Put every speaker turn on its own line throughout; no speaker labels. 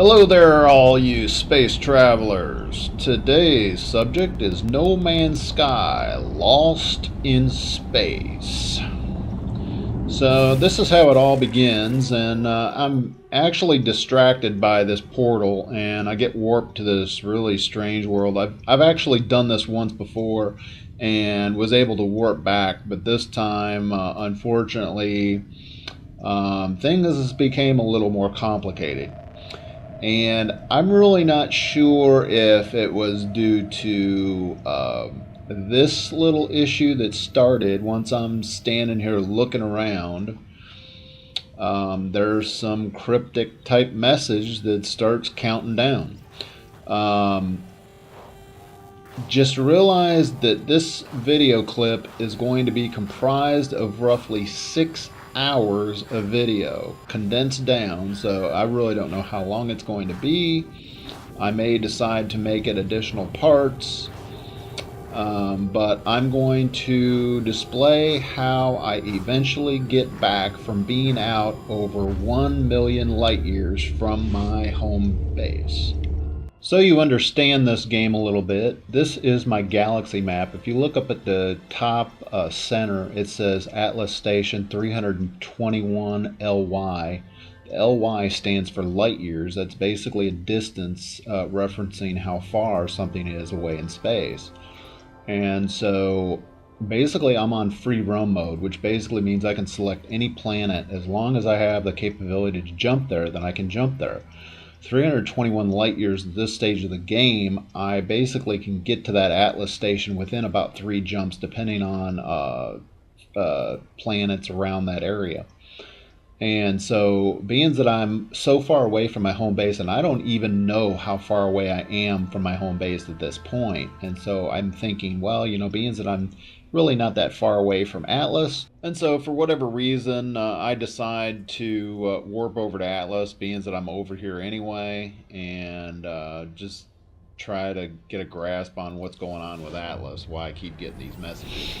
Hello there, all you space travelers. Today's subject is No Man's Sky, Lost in Space. So, this is how it all begins, and I'm actually distracted by this portal, and I get warped to this really strange world. I've actually done this once before and was able to warp back, but this time, unfortunately, things became a little more complicated. And I'm really not sure if it was due to this little issue that started once I'm standing here looking around. There's some cryptic type message that starts counting down. Um, just realize that this video clip is going to be comprised of roughly 6 hours of video condensed down, so I really don't know how long it's going to be. I may decide to make it additional parts, but I'm going to display how I eventually get back from being out over 1 million light years from my home base. So you understand this game a little bit. This is my galaxy map. If you look up at the top center, it says Atlas Station 321 LY. The LY stands for light years. That's basically a distance referencing how far something is away in space. And so basically I'm on free roam mode, which basically means I can select any planet. As long as I have the capability to jump there, then I can jump there. 321 light years at this stage of the game, I basically can get to that Atlas station within about 3 jumps, depending on planets around that area. And so, being that I'm so far away from my home base, and I don't even know how far away I am from my home base at this point, and so I'm thinking, well, being that I'm really not that far away from Atlas, and so for whatever reason, I decide to warp over to Atlas, being that I'm over here anyway, and just try to get a grasp on what's going on with Atlas, why I keep getting these messages.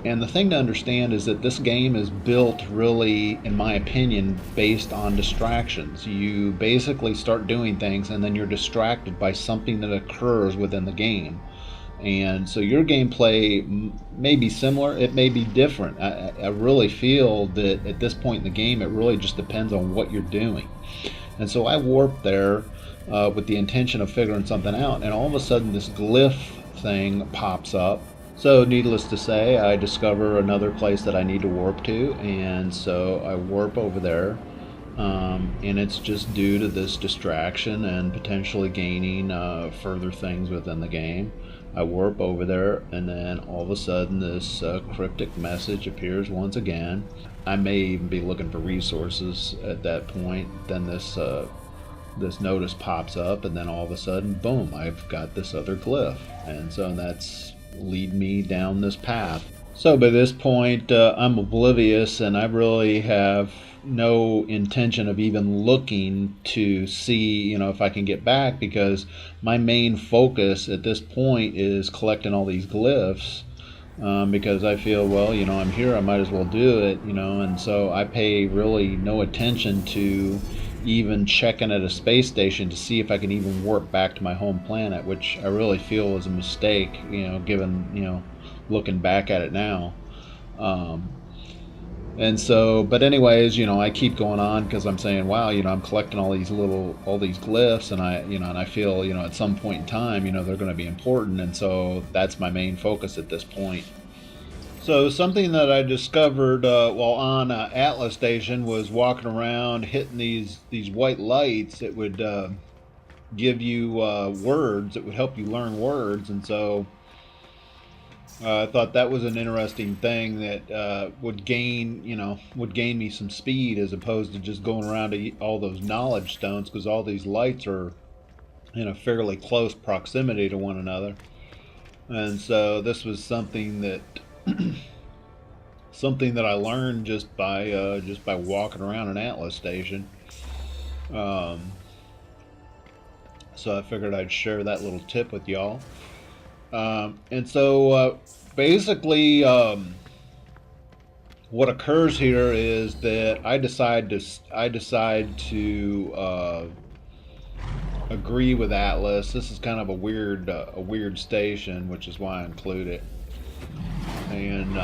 And the thing to understand is that this game is built really, in my opinion, based on distractions. You basically start doing things and then you're distracted by something that occurs within the game. And so your gameplay may be similar, it may be different. I really feel that at this point in the game, it really just depends on what you're doing. And so I warped there with the intention of figuring something out, and all of a sudden this glyph thing pops up. So, needless to say, I discover another place that I need to warp to, and so I warp over there. And it's just due to this distraction and potentially gaining further things within the game. I warp over there, and then all of a sudden, this cryptic message appears once again. I may even be looking for resources at that point. Then this notice pops up, and then all of a sudden, boom! I've got this other glyph, and so that's lead me down this path. So by this point, I'm oblivious, and I really have no intention of even looking to see, if I can get back, because my main focus at this point is collecting all these glyphs. Because I feel, well, I'm here, I might as well do it, and so I pay really no attention to even checking at a space station to see if I can even warp back to my home planet, which I really feel is a mistake, given, looking back at it now. And so, but anyways, I keep going on because I'm saying, wow, I'm collecting all these glyphs, and I feel, at some point in time, they're going to be important, and so that's my main focus at this point. So something that I discovered while on Atlas Station was walking around, hitting these white lights. It would give you words. It would help you learn words, and so I thought that was an interesting thing that would gain me some speed as opposed to just going around to all those knowledge stones, because all these lights are in a fairly close proximity to one another, and so this was something that. Something that I learned just by walking around an Atlas station. So I figured I'd share that little tip with y'all. And so basically, what occurs here is that I decide to agree with Atlas. This is kind of a weird station, which is why I include it. And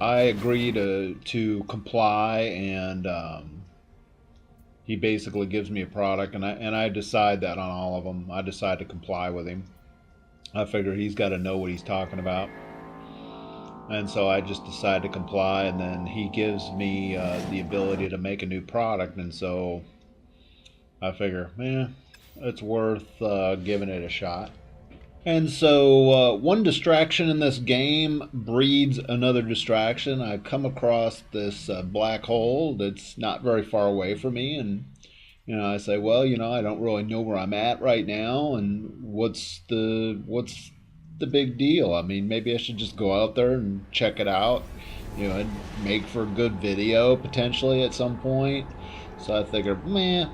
I agree to comply, and he basically gives me a product, and I decide that on all of them. I decide to comply with him. I figure he's got to know what he's talking about. And so I just decide to comply, and then he gives me the ability to make a new product. And so I figure, it's worth giving it a shot. And so one distraction in this game breeds another distraction. I come across this black hole that's not very far away from me, and I say, well, I don't really know where I'm at right now, and what's the big deal? I mean, maybe I should just go out there and check it out, and make for a good video potentially at some point. So I figured,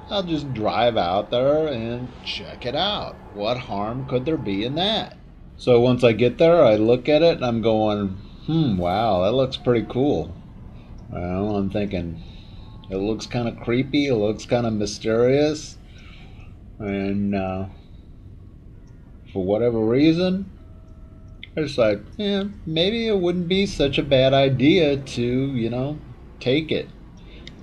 I'll just drive out there and check it out. What harm could there be in that? So once I get there, I look at it and I'm going, wow, that looks pretty cool. Well, I'm thinking, it looks kind of creepy, it looks kind of mysterious, and for whatever reason, I was like, maybe it wouldn't be such a bad idea to, take it.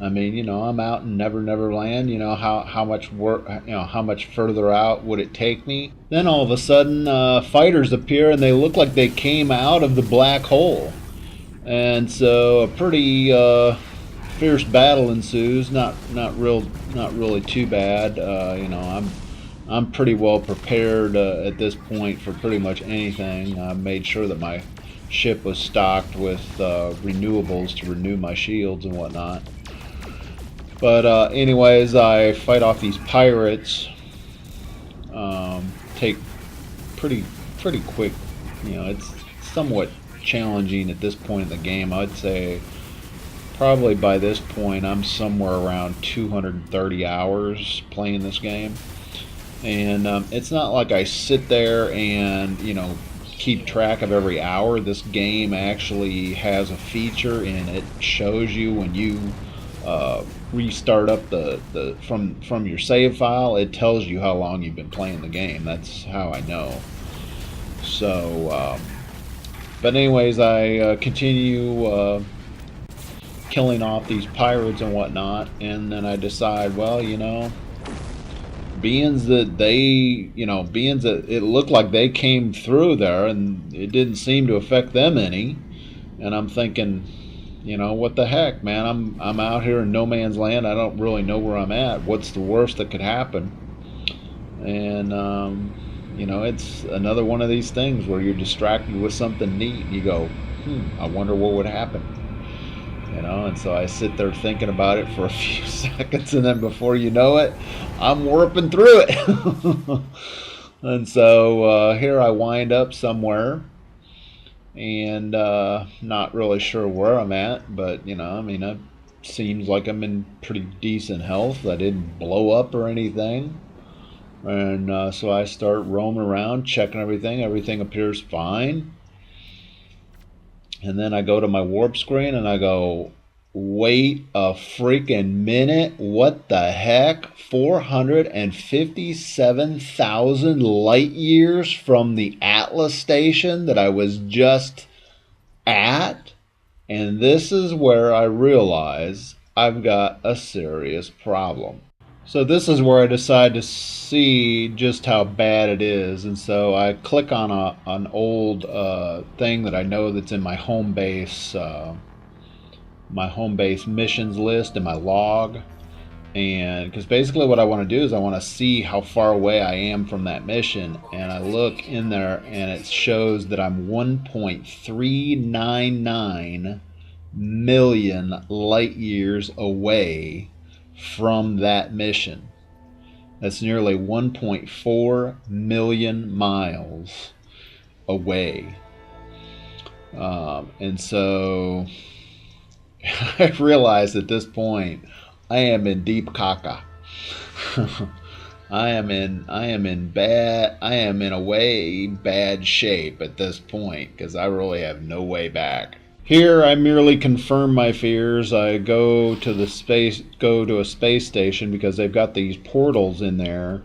I mean, I'm out in Never Never Land. How much work, how much further out would it take me? Then all of a sudden, fighters appear, and they look like they came out of the black hole, and so a pretty fierce battle ensues. Not really too bad. I'm pretty well prepared at this point for pretty much anything. I made sure that my ship was stocked with renewables to renew my shields and whatnot. But anyways, I fight off these pirates. Take pretty quick. It's somewhat challenging at this point in the game. I'd say probably by this point I'm somewhere around 230 hours playing this game. And it's not like I sit there and keep track of every hour. This game actually has a feature, and it shows you when you restart up from your save file. It tells you how long you've been playing the game. That's how I know. So but anyways, I continue killing off these pirates and whatnot, and then I decide, well, being that it looked like they came through there and it didn't seem to affect them any, and I'm thinking, what the heck, man? I'm out here in no man's land. I don't really know where I'm at. What's the worst that could happen? And it's another one of these things where you're distracted with something neat and you go, I wonder what would happen. And so I sit there thinking about it for a few seconds, and then before you know it, I'm warping through it. And so here I wind up somewhere, and not really sure where I'm at, but it seems like I'm in pretty decent health. I didn't blow up or anything. And so I start roaming around, checking everything. Everything appears fine. And then I go to my warp screen and I go, wait a freaking minute. What the heck? 457,000 light years from the Atlas station that I was just at? And this is where I realize I've got a serious problem. So this is where I decide to see just how bad it is, and so I click on an old thing that I know that's in my home base missions list in my log, and because basically what I want to do is I want to see how far away I am from that mission, and I look in there and it shows that I'm 1.399 million light years away from that mission. That's nearly 1.4 million miles away. And so I realized at this point I am in deep caca. I am in a way bad shape at this point, because I really have no way back. Here, I merely confirm my fears. I go to a space station because they've got these portals in there.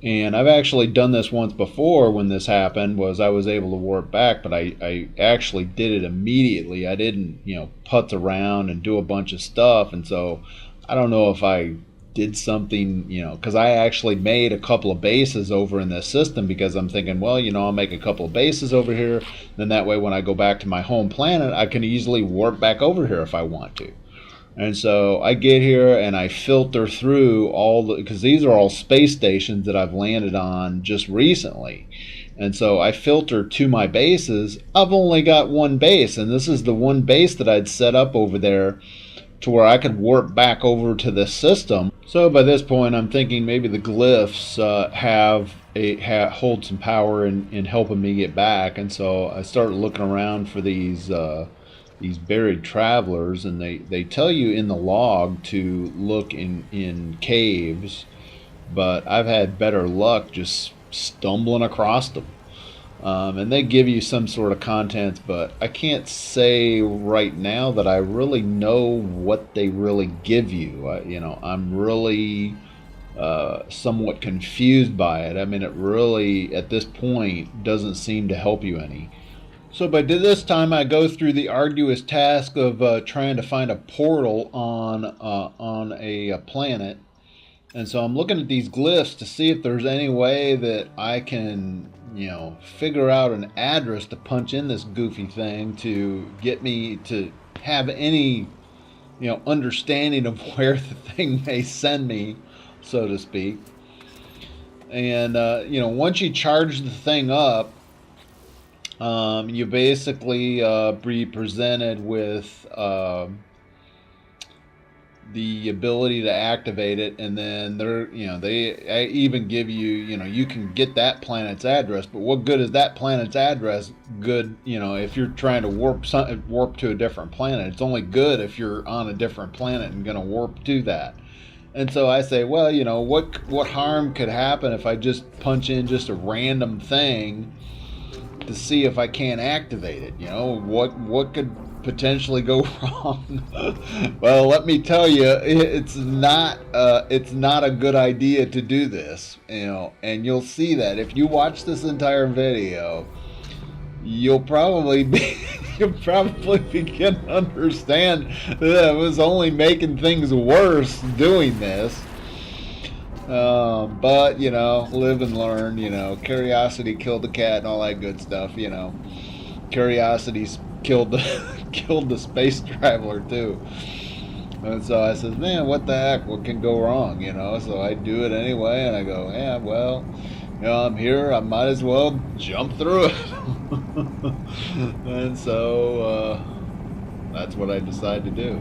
And I've actually done this once before when this happened, was I was able to warp back, but I actually did it immediately. I didn't, putz around and do a bunch of stuff. And so I don't know if I did something, because I actually made a couple of bases over in this system because I'm thinking, well, I'll make a couple of bases over here. Then that way when I go back to my home planet, I can easily warp back over here if I want to. And so I get here and I filter through because these are all space stations that I've landed on just recently. And so I filter to my bases. I've only got one base, and this is the one base that I'd set up over there to where I could warp back over to this system. So by this point, I'm thinking maybe the glyphs hold some power in helping me get back. And so I start looking around for these buried travelers, and they tell you in the log to look in caves, but I've had better luck just stumbling across them. And they give you some sort of contents, but I can't say right now that I really know what they really give you. I'm really somewhat confused by it. I mean, it really, at this point, doesn't seem to help you any. So by this time, I go through the arduous task of trying to find a portal on a planet. And so I'm looking at these glyphs to see if there's any way that I can, figure out an address to punch in this goofy thing to get me to have any, understanding of where the thing may send me, so to speak. And, once you charge the thing up, you basically be presented with the ability to activate it, and then they even give you, you can get that planet's address. But what good is that planet's address? Good, if you're trying to warp to a different planet, it's only good if you're on a different planet and going to warp to that. And so I say, well, what harm could happen if I just punch in just a random thing to see if I can't activate it? What could potentially go wrong? Well, let me tell you, it's not a good idea to do this. And you'll see that if you watch this entire video, you'll probably begin to understand that I was only making things worse doing this. But live and learn. Curiosity killed the cat and all that good stuff. Curiosity's killed the space traveler too. And so I said, man, what the heck? What can go wrong? So I do it anyway, and I go, yeah, well, I'm here. I might as well jump through it. And so that's what I decided to do.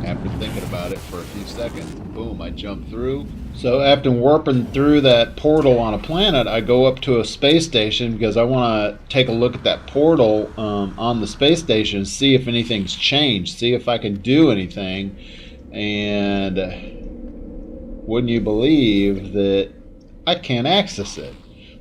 After thinking about it for a few seconds, boom, I jumped through. So after warping through that portal on a planet, I go up to a space station because I want to take a look at that portal on the space station, see if anything's changed, see if I can do anything. And wouldn't you believe that I can't access it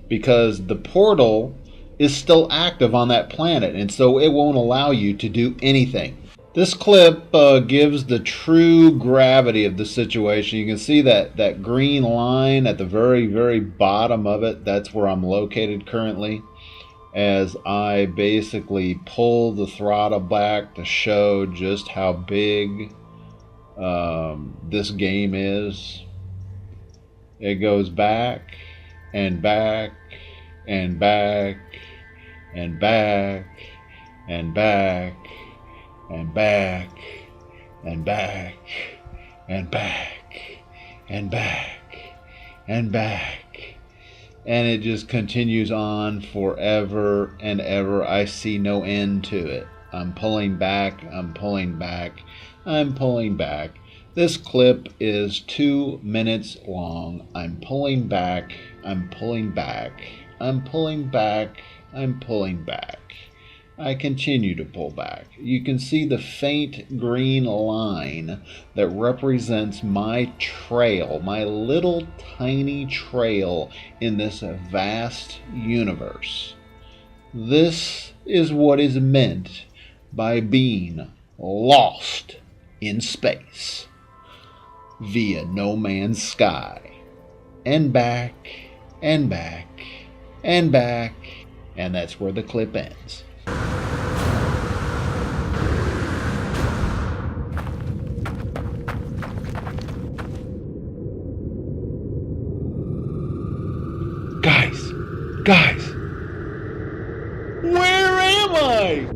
because the portal is still active on that planet, and so it won't allow you to do anything. This clip gives the true gravity of the situation. You can see that green line at the very, very bottom of it. That's where I'm located currently, as I basically pull the throttle back to show just how big this game is. It goes back and back and back and back and back and back and back and back and back and back, and it just continues on forever and ever. I see no end to it. I'm pulling back, I'm pulling back, I'm pulling back. This clip is 2 minutes long. I'm pulling back, I'm pulling back, I'm pulling back, I'm pulling back. I continue to pull back. You can see the faint green line that represents my trail, my little tiny trail in this vast universe. This is what is meant by being lost in space via no man's sky and back and back and back, and that's where the clip ends. Guys, where am I?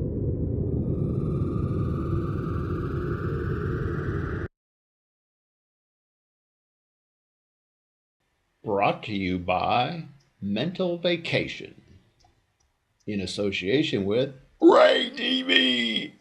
Brought to you by Mental Vacation in association with Ray TV.